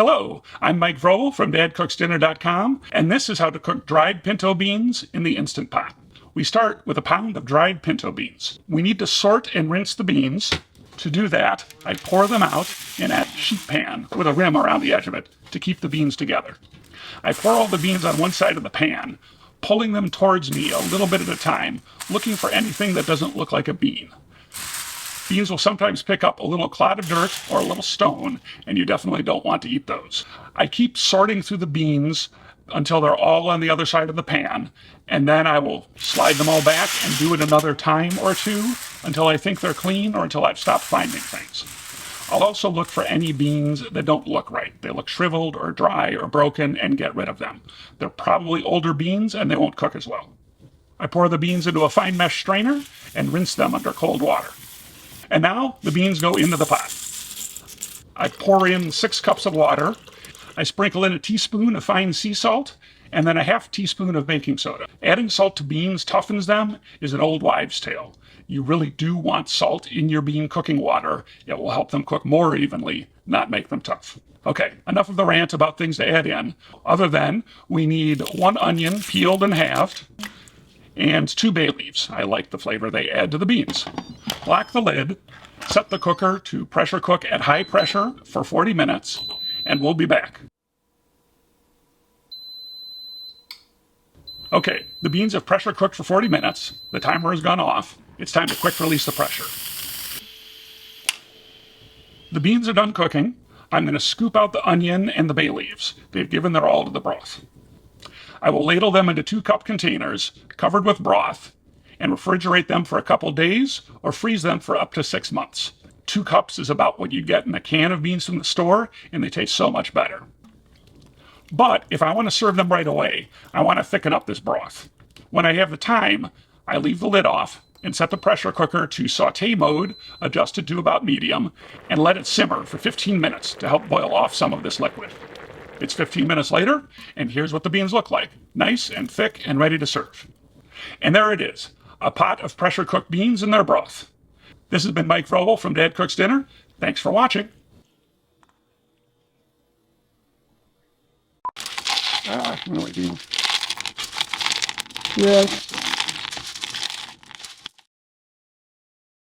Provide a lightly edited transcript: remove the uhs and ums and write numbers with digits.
Hello, I'm Mike Vrobel from DadCooksDinner.com, and this is how to cook dried pinto beans in the Instant Pot. We start with a pound of dried pinto beans. We need to sort and rinse the beans. To do that, I pour them out in a sheet pan with a rim around the edge of it to keep the beans together. I pour all the beans on one side of the pan, pulling them towards me a little bit at a time, looking for anything that doesn't look like a bean. Beans will sometimes pick up a little clod of dirt or a little stone, and you definitely don't want to eat those. I keep sorting through the beans until they're all on the other side of the pan, and then I will slide them all back and do it another time or two until I think they're clean or until I've stopped finding things. I'll also look for any beans that don't look right. They look shriveled or dry or broken, and get rid of them. They're probably older beans and they won't cook as well. I pour the beans into a fine mesh strainer and rinse them under cold water. And now the beans go into the pot. I pour in 6 cups of water. I sprinkle in a teaspoon of fine sea salt and then a half teaspoon of baking soda. Adding salt to beans toughens them is an old wives' tale. You really do want salt in your bean cooking water. It will help them cook more evenly, not make them tough. Okay, enough of the rant about things to add in, other than we need 1 onion peeled and halved, and 2 bay leaves. I like the flavor they add to the beans. Lock the lid, set the cooker to pressure cook at high pressure for 40 minutes, and we'll be back. Okay, the beans have pressure cooked for 40 minutes. The timer has gone off. It's time to quick release the pressure. The beans are done cooking. I'm going to scoop out the onion and the bay leaves. They've given their all to the broth. I will ladle them into 2-cup containers covered with broth and refrigerate them for a couple days or freeze them for up to 6 months. 2 cups is about what you get in a can of beans from the store, and they taste so much better. But if I want to serve them right away, I want to thicken up this broth. When I have the time, I leave the lid off and set the pressure cooker to saute mode, adjusted to about medium, and let it simmer for 15 minutes to help boil off some of this liquid. It's 15 minutes later, and here's what the beans look like. Nice and thick and ready to serve. And there it is, a pot of pressure-cooked beans and their broth. This has been Mike Vrobel from Dad Cooks Dinner. Thanks for watching. Really do. Yes.